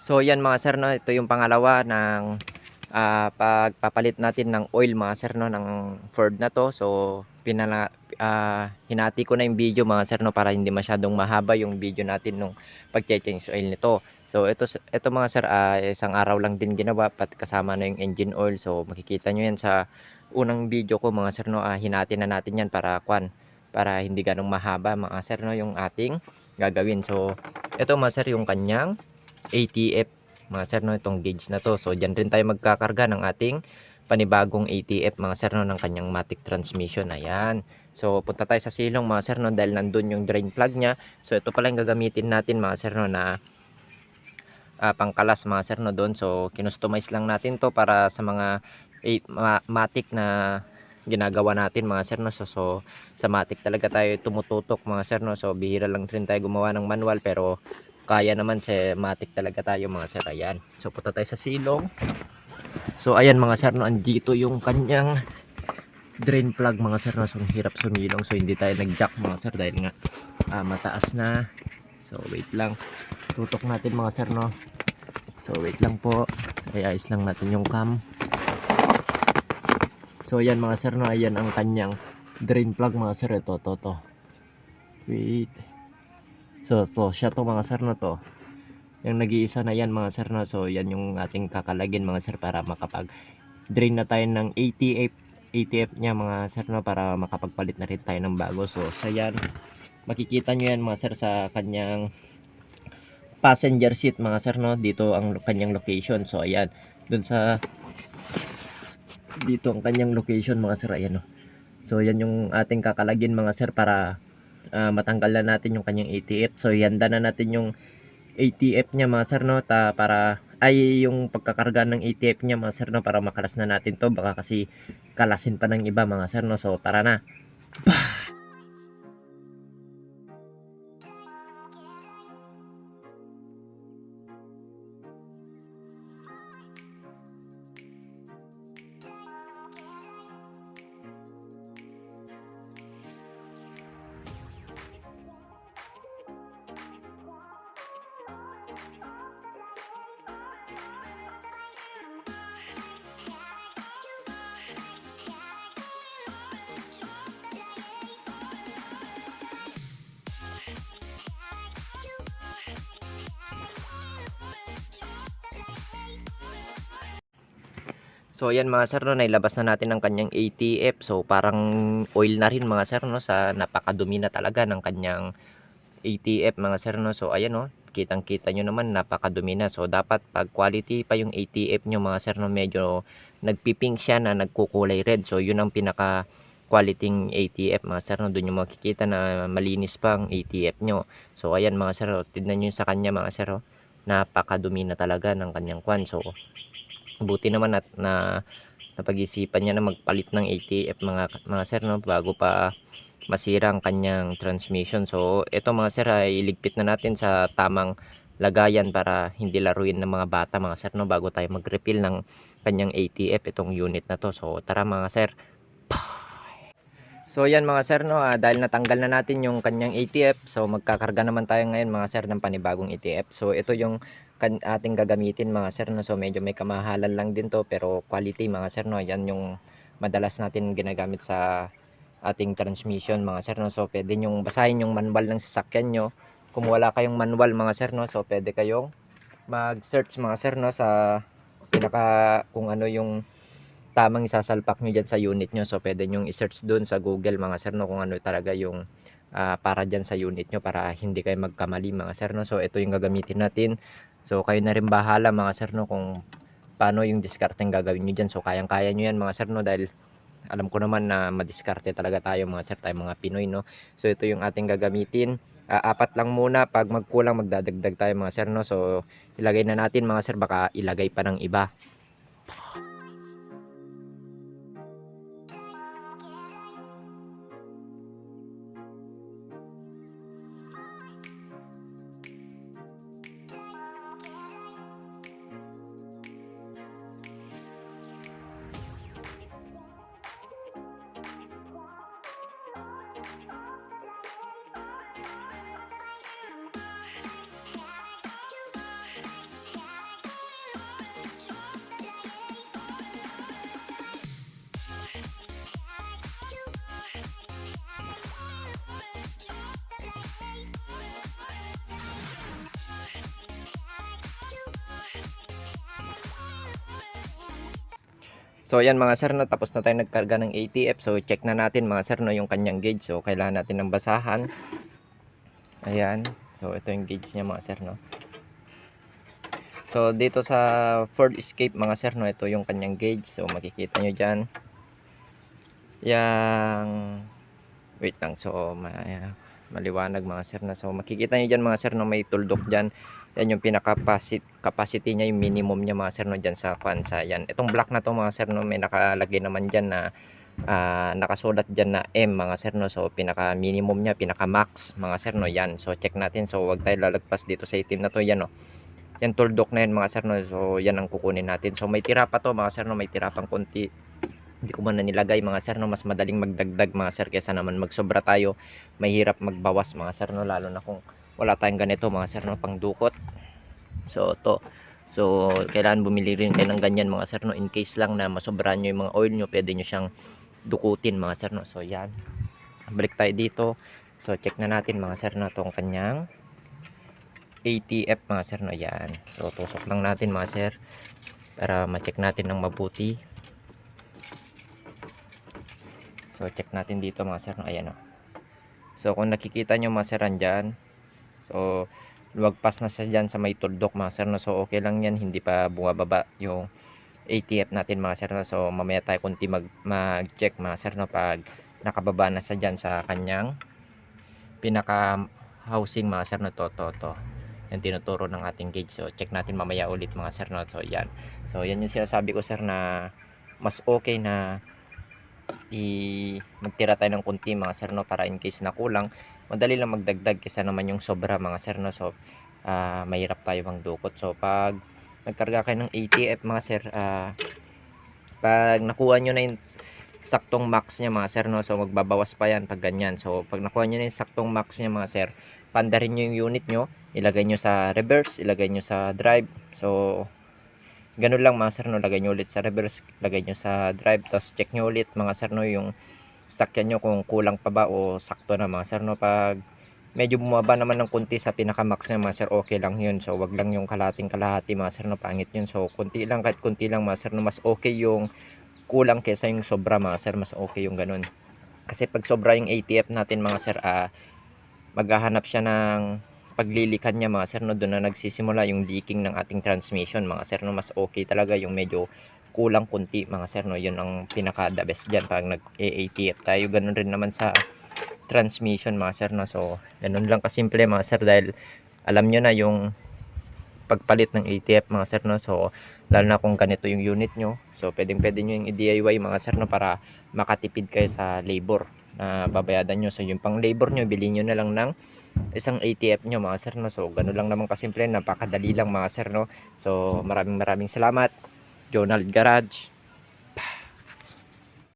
So yan mga sir, no, ito yung pangalawa ng pagpapalit natin ng oil mga sir, no, ng Ford na to. So hinati ko na yung video mga sir, no, para hindi masyadong mahaba yung video natin nung pagche-change oil nito. So ito mga sir, isang araw lang din ginawa, kasama na yung engine oil. So makikita nyo yan sa unang video ko mga sir, no. Hinati na natin yan para hindi ganong mahaba mga sir, no, yung ating gagawin. So ito mga sir, yung kanyang ATF mga sir, no, itong gauge na to. So dyan rin tayo magkakarga ng ating panibagong ATF mga sir, no, ng kanyang matic transmission. Ayan, so punta tayo sa silong mga sir, no, dahil nandun yung drain plug nya. So ito pala yung gagamitin natin mga sir, no, na pangkalas mga sir, no, doon. So kinustomize lang natin to para sa mga matic na ginagawa natin mga sir, no. So sa matic talaga tayo tumututok mga sir, no. So bihira lang rin tayo gumawa ng manual, pero kaya naman sa matic talaga tayo mga sir. Ayan, so punta tayo sa silong. So ayan mga sir, no, andito yung kanyang drain plug mga sir, no. So hirap sumilong, so hindi tayo nag jack mga sir dahil nga mataas na. So wait lang, tutok natin mga sir, no. So wait lang po, ayos lang natin yung cam. So ayan mga sir, no, ayan ang kanyang drain plug mga sir. Ito to wait, so to siya to mga sir, no, to yung nag-iisa na yan mga sir, no. So yan yung ating kakalagin mga sir para makapag drain na tayo ng ATF nya mga sir, no, para makapagpalit na rin tayo ng bago. So sa yan, makikita nyo yan mga sir sa kanyang passenger seat mga sir, no. Dito ang kanyang location. So ayan, dun sa dito ang kanyang location mga sir. Ayan, no. So yan yung ating kakalagin mga sir para matanggal na natin yung kanyang ATF. So ihanda na natin yung ATF nya mga sir, no, para yung pagkakarga ng ATF nya mga sir, no, para makalas na natin to. Baka kasi kalasin pa ng iba mga sir, no. So tara na. So ayan mga sir, no, nailabas na natin ang kanyang ATF. So parang oil na rin mga sir, no, sa napakadumi na talaga ng kanyang ATF mga sir, no. So ayan, no, kitang kita nyo naman napakadumi na. So dapat pag quality pa yung ATF nyo mga sir, no, medyo nagpipink siya na nagkukulay red. So yun ang pinaka quality ATF mga sir, no. Doon yung makikita na malinis pa ang ATF nyo. So ayan mga sir, tignan nyo sa kanya mga sir, napakadumi na talaga ng kanyang kwan. So buti naman at napag-isipan niya na magpalit ng ATF mga sir, no, bago pa masira ang kanyang transmission. So ito mga sir, ay iligpit na natin sa tamang lagayan para hindi laruin ng mga bata mga sir, no, bago tayo mag-refill ng kanyang ATF itong unit na to. So tara mga sir. So yan mga sir, no, dahil natanggal na natin yung kanyang ATF, so magkakarga naman tayo ngayon mga sir ng panibagong ATF. So ito yung ating gagamitin mga sir, no. So medyo may kamahalan lang din to, pero quality mga sir, no. Yan yung madalas natin ginagamit sa ating transmission mga sir, no. So pwede nyong basahin yung manual ng sasakyan nyo. Kung wala kayong manual mga sir, no, so pwede kayong mag-search mga sir, no, sa kung ano yung tamang isasalpak nyo dyan sa unit nyo. So pwede nyo i-search dun sa Google mga sir, no, kung ano talaga yung para dyan sa unit nyo, para hindi kayo magkamali mga sir, no. So ito yung gagamitin natin. So kayo na rin bahala mga sir, no, kung paano yung discarding gagawin nyo dyan. So kayang kaya nyo yan mga sir, no, dahil alam ko naman na madiskarte talaga tayo mga sir, tayo mga Pinoy, no. So ito yung ating gagamitin. Apat lang muna, pag magkulang magdadagdag tayo mga sir, no. So ilagay na natin mga sir, baka ilagay pa ng iba. So ayan mga sir, no, tapos na tayo nagkarga ng ATF. So check na natin mga sir, no, yung kanyang gauge. So kailangan natin ng basahan. Ayan. So ito yung gauge niya mga sir, no. So dito sa Ford Escape mga sir, no, ito yung kanyang gauge. So makikita nyo dyan. Yang wait lang. So maliwanag mga sir, no. So makikita nyo dyan mga sir, no, may tuldok dyan. Yan yung capacity niya, yung minimum niya mga sir, no, dyan sa kansa. Yan. Itong black na to mga sir, no, may nakalagay naman dyan na nakasulat dyan na M mga sir, no. So pinaka minimum niya, pinaka max mga sir, no. Yan. So check natin. So wag tayo lalagpas dito sa itim na to. Yan, no. Yan tuldok na yan mga sir, no. So yan ang kukunin natin. So may tira pa to mga sir, no. May tira pang konti. Hindi ko man na nilagay mga sir, no. Mas madaling magdagdag mga sir kaysa naman magsobra tayo. Mahirap magbawas mga sir, no. Lalo na kung wala tayong ganito mga sir, no, pang dukot. So to. So kailangan bumili rin kayo ng ganyan mga sir, no. In case lang na masobrahan nyo yung mga oil nyo, pwede nyo siyang dukutin mga sir, no. So yan. Balik tayo dito. So check na natin mga sir, no, tong kanyang ATF mga sir, no. Yan. So tusok lang natin mga sir para ma-check natin ng mabuti. So check natin dito mga sir, no. Ayan, no. So kung nakikita nyo mga sir andyan, so luwagpas na siya dyan sa may tuldok mga sir, no. So okay lang yan, hindi pa bumababa yung ATF natin mga sir, no. So mamaya tayo kunti mag-check mga sir, no, pag nakababa na siya dyan sa kanyang pinaka housing mga sir, no. To yung tinuturo ng ating gauge. So check natin mamaya ulit mga sir, no. So yan. So yan yung sinasabi ko sir, na mas okay na magtira tayo ng kunti mga sir, no, para in case na kulang, madali lang magdagdag kaysa naman yung sobra mga sir, no. So mahirap tayo magdukot. So pag nagkarga kayo ng ATF mga sir, pag nakuha nyo na yung saktong max niya mga sir, no, so magbabawas pa yan pag ganyan. So pag nakuha nyo na yung saktong max niya mga sir, pandarin nyo yung unit nyo, ilagay nyo sa reverse, ilagay nyo sa drive. So ganun lang mga sir, no, lagay nyo ulit sa reverse, lagay nyo sa drive, tapos check nyo ulit mga sir, no, yung sakyan nyo kung kulang pa ba o sakto na mga sir, no. Pag medyo bumaba naman ng kunti sa pinaka max niya mga sir, okay lang yun. So wag lang yung kalahati mga sir, no, pangit yun. So kunti lang, kahit kunti lang mga sir, no, mas okay yung kulang kaysa yung sobra mga sir, mas okay yung ganun. Kasi pag sobra yung ATF natin mga sir, maghahanap siya ng paglilikan niya mga sir, no. Doon na nagsisimula yung leaking ng ating transmission mga sir, no. Mas okay talaga yung medyo kulang kunti mga sir, no. Yun ang pinaka the best dyan pag nag ATF tayo. Ganun rin naman sa transmission mga sir, no. So ganun lang kasimple mga sir, dahil alam nyo na yung pagpalit ng ATF mga sir, no. So lalo na kung ganito yung unit nyo, so pwede nyo yung i-DIY mga sir, no, para makatipid kayo sa labor na babayadan nyo. So yung pang labor nyo, bilhin nyo na lang ng isang ATF nyo mga sir, no. So ganun lang naman kasimple, napakadali lang mga sir, no. So maraming salamat, Jonald Garage.